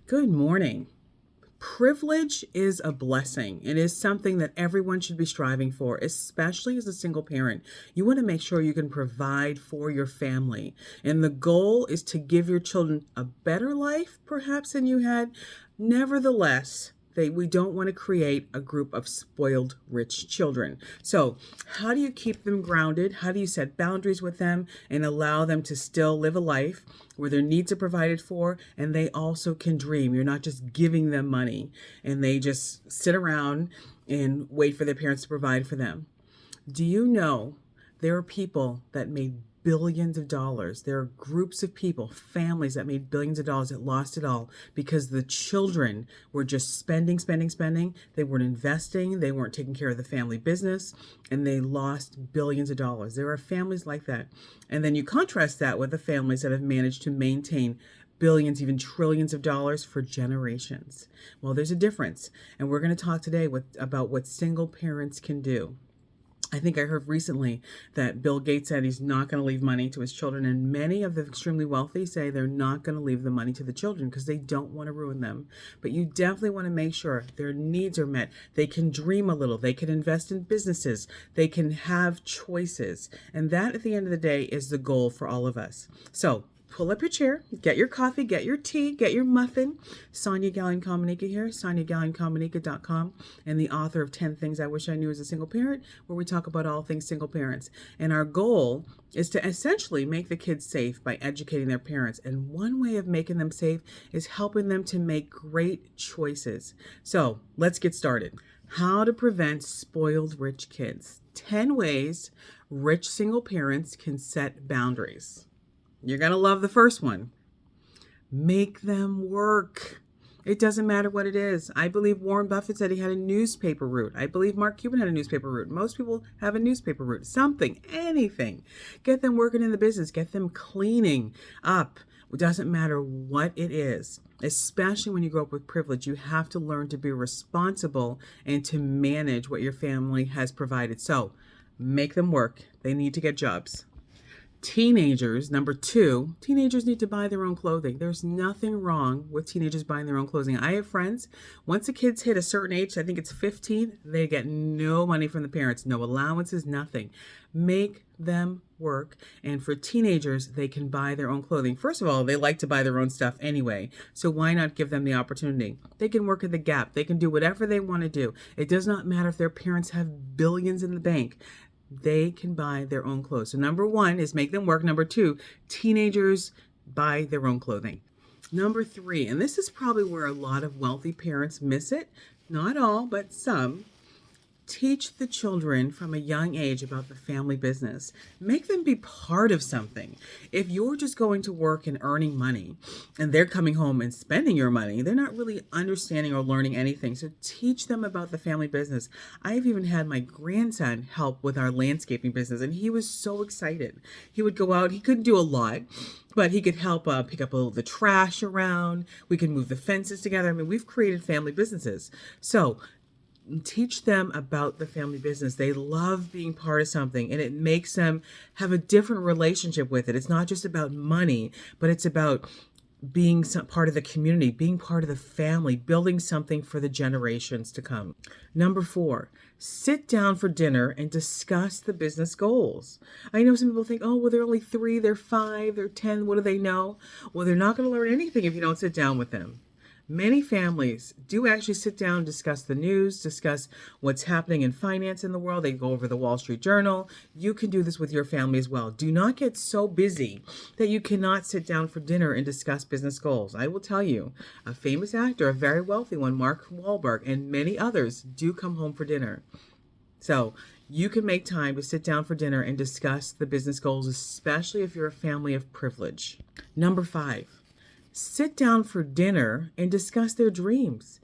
Good morning. Privilege is a blessing. It is something that everyone should be striving for, especially as a single parent. You want to make sure you can provide for your family. And the goal is to give your children a better life, perhaps, than you had. Nevertheless, we don't want to create a group of spoiled rich children. So, how do you keep them grounded? How do you set boundaries with them and allow them to still live a life where their needs are provided for and they also can dream? You're not just giving them money and they just sit around and wait for their parents to provide for them. Do you know there are people that made billions of dollars? There are groups of people, families that made billions of dollars that lost it all because the children were just spending, spending, spending. They weren't investing. They weren't taking care of the family business, and they lost billions of dollars. There are families like that. And then you contrast that with the families that have managed to maintain billions, even trillions of dollars for generations. Well, there's a difference. And we're going to talk today about what single parents can do. I think I heard recently that Bill Gates said he's not going to leave money to his children, and many of the extremely wealthy say they're not going to leave the money to the children because they don't want to ruin them. But you definitely want to make sure their needs are met. They can dream a little. They can invest in businesses. They can have choices. And that, at the end of the day, is the goal for all of us. So pull up your chair, get your coffee, get your tea, get your muffin. Sonia Gallion Comunica here, SoniaGallionComunica.com, and the author of 10 Things I Wish I Knew as a Single Parent, where we talk about all things single parents. And our goal is to essentially make the kids safe by educating their parents. And one way of making them safe is helping them to make great choices. So let's get started. How to prevent spoiled rich kids. 10 ways rich single parents can set boundaries. You're going to love the first one. Make them work. It doesn't matter what it is. I believe Warren Buffett said he had a newspaper route. I believe Mark Cuban had a newspaper route. Most people have a newspaper route. Something, anything. Get them working in the business. Get them cleaning up. It doesn't matter what it is. Especially when you grow up with privilege, you have to learn to be responsible and to manage what your family has provided. So make them work. They need to get jobs. Teenagers, number 2, teenagers need to buy their own clothing. There's nothing wrong with teenagers buying their own clothing. I have friends, once the kids hit a certain age, I think it's 15, they get no money from the parents, no allowances, nothing. Make them work. And for teenagers, they can buy their own clothing. First of all, they like to buy their own stuff anyway, so why not give them the opportunity? They can work at the Gap. They can do whatever they want to do. It does not matter if their parents have billions in the bank. They can buy their own clothes. So number 1 is make them work. Number 2, teenagers buy their own clothing. Number 3, and this is probably where a lot of wealthy parents miss it, not all, but some. Teach the children from a young age about the family business. Make them be part of something. If you're just going to work and earning money and they're coming home and spending your money, they're not really understanding or learning anything. So teach them about the family business. I've even had my grandson help with our landscaping business, and he was so excited. He would go out. He couldn't do a lot, but he could help pick up the trash around. We could move the fences together. I mean, we've created family businesses. So teach them about the family business. They love being part of something, and it makes them have a different relationship with it. It's not just about money, but it's about being part of the community, being part of the family, building something for the generations to come. Number 4, sit down for dinner and discuss the business goals. I know some people think, oh, well, they're only 3, they're 5, they're 10. What do they know? Well, they're not going to learn anything if you don't sit down with them. Many families do actually sit down and discuss the news, discuss what's happening in finance in the world. They go over the Wall Street Journal. You can do this with your family as well. Do not get so busy that you cannot sit down for dinner and discuss business goals. I will tell you, a famous actor, a very wealthy one, Mark Wahlberg, and many others do come home for dinner. So you can make time to sit down for dinner and discuss the business goals, especially if you're a family of privilege. Number 5. Sit down for dinner and discuss their dreams.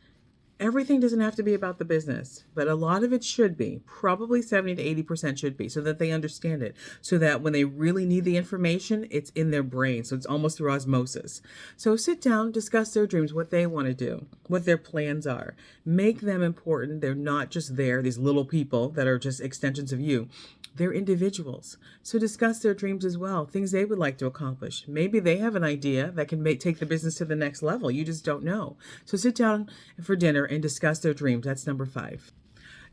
Everything doesn't have to be about the business, but a lot of it should be. Probably 70 to 80% should be, so that they understand it, so that when they really need the information, it's in their brain, so it's almost through osmosis. So sit down, discuss their dreams, what they want to do, what their plans are. Make them important. They're not just there, these little people that are just extensions of you. They're individuals. So discuss their dreams as well, things they would like to accomplish. Maybe they have an idea that can take the business to the next level. You just don't know. So sit down for dinner and discuss their dreams. That's number 5.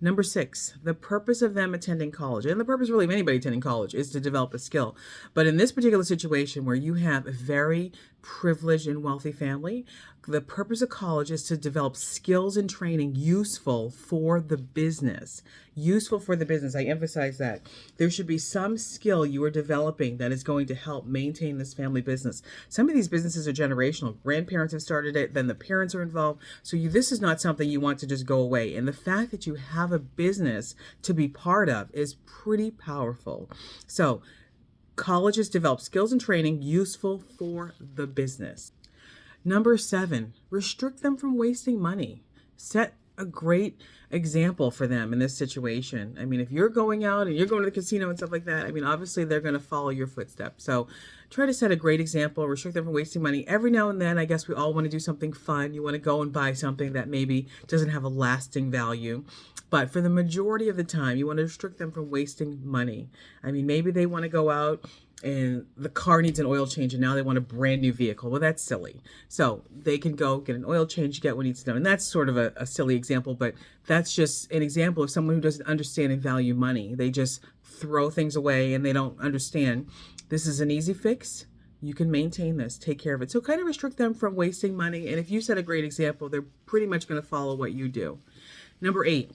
Number 6, the purpose of them attending college, and the purpose really of anybody attending college, is to develop a skill. But in this particular situation where you have a very privileged and wealthy family, the purpose of college is to develop skills and training useful for the business. Useful for the business. I emphasize that. There should be some skill you are developing that is going to help maintain this family business. Some of these businesses are generational. Grandparents have started it, then the parents are involved. So this is not something you want to just go away. And the fact that you have a business to be part of is pretty powerful. So colleges develop skills and training useful for the business. Number 7, restrict them from wasting money. Set a great example for them in this situation. I mean, if you're going out and you're going to the casino and stuff like that, I mean, obviously they're going to follow your footsteps. So try to set a great example, restrict them from wasting money. Every now and then, I guess we all want to do something fun. You want to go and buy something that maybe doesn't have a lasting value. But for the majority of the time, you want to restrict them from wasting money. I mean, maybe they want to go out and the car needs an oil change and now they want a brand new vehicle. Well, that's silly. So they can go get an oil change, get what needs done. And that's sort of a silly example, but that's just an example of someone who doesn't understand and value money. They just throw things away and they don't understand. This is an easy fix. You can maintain this, take care of it. So kind of restrict them from wasting money. And if you set a great example, they're pretty much going to follow what you do. Number 8,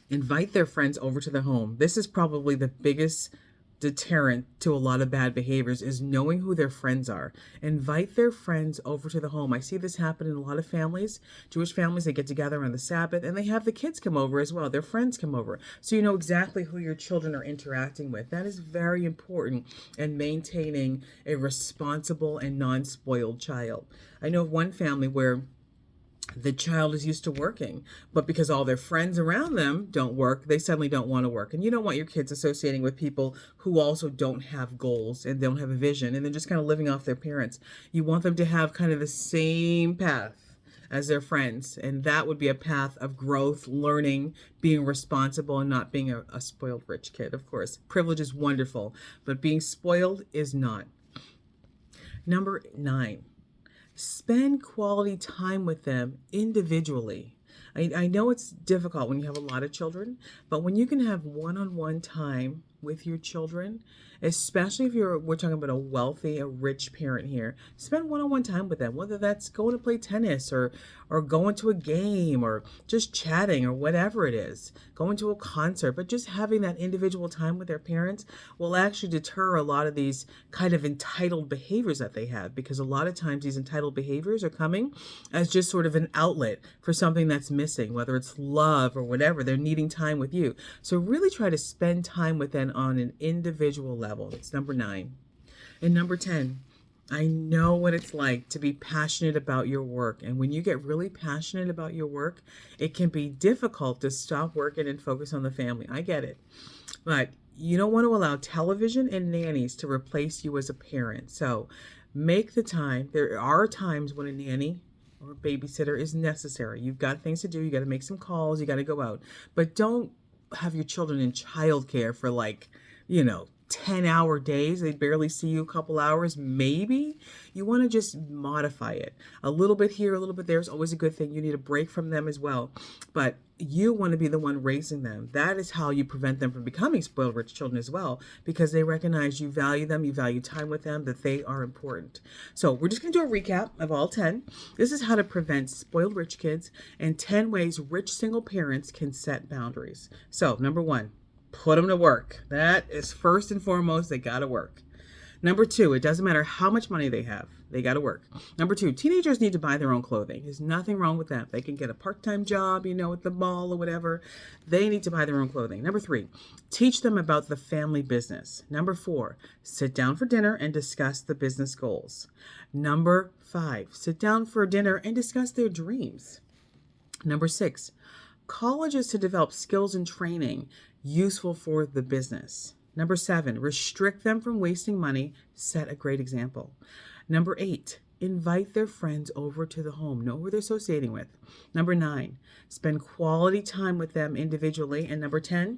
invite their friends over to the home. This is probably the biggest deterrent to a lot of bad behaviors, is knowing who their friends are. Invite their friends over to the home. I see this happen in a lot of families. Jewish families, they get together on the Sabbath and they have the kids come over as well. Their friends come over. So you know exactly who your children are interacting with. That is very important in maintaining a responsible and non-spoiled child. I know of one family where the child is used to working, but because all their friends around them don't work, they suddenly don't want to work. And you don't want your kids associating with people who also don't have goals and don't have a vision and they're just kind of living off their parents. You want them to have kind of the same path as their friends. And that would be a path of growth, learning, being responsible, and not being a spoiled rich kid, of course. Privilege is wonderful, but being spoiled is not. Number 9. Spend quality time with them individually. I know it's difficult when you have a lot of children, but when you can have one-on-one time with your children, especially if we're talking about a rich parent here, spend one-on-one time with them, whether that's going to play tennis or going to a game or just chatting or whatever it is, going to a concert, but just having that individual time with their parents will actually deter a lot of these kind of entitled behaviors that they have, because a lot of times these entitled behaviors are coming as just sort of an outlet for something that's missing, whether it's love or whatever. They're needing time with you. So really try to spend time with them on an individual level. It's number 9. And number 10, I know what it's like to be passionate about your work. And when you get really passionate about your work, it can be difficult to stop working and focus on the family. I get it. But you don't want to allow television and nannies to replace you as a parent. So make the time. There are times when a nanny or a babysitter is necessary. You've got things to do. You got to make some calls. You got to go out. But don't have your children in childcare for 10-hour days. They barely see you a couple hours. Maybe you want to just modify it. A little bit here, a little bit there is always a good thing. You need a break from them as well. But you want to be the one raising them. That is how you prevent them from becoming spoiled rich children as well, because they recognize you value them, you value time with them, that they are important. So we're just going to do a recap of all 10. This is how to prevent spoiled rich kids and 10 ways rich single parents can set boundaries. So number 1, put them to work. That is first and foremost. They got to work. Number 2, it doesn't matter how much money they have. They got to work. Number 2, teenagers need to buy their own clothing. There's nothing wrong with that. They can get a part-time job, at the mall or whatever. They need to buy their own clothing. Number 3, teach them about the family business. Number 4, sit down for dinner and discuss the business goals. Number 5, sit down for dinner and discuss their dreams. Number 6, colleges to develop skills and training useful for the business. Number 7, restrict them from wasting money. Set a great example. Number 8, invite their friends over to the home. Know who they're associating with. Number 9, spend quality time with them individually. And number 10,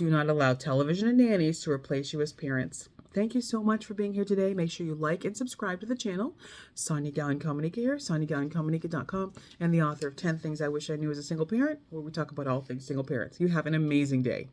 Do not allow television and nannies to replace you as parents. Thank you so much for being here today. Make sure you like and subscribe to the channel. Sonia Gallen Komanika here, SoniaGallenKomanika.com, and the author of 10 Things I Wish I Knew as a Single Parent, where we talk about all things single parents. You have an amazing day.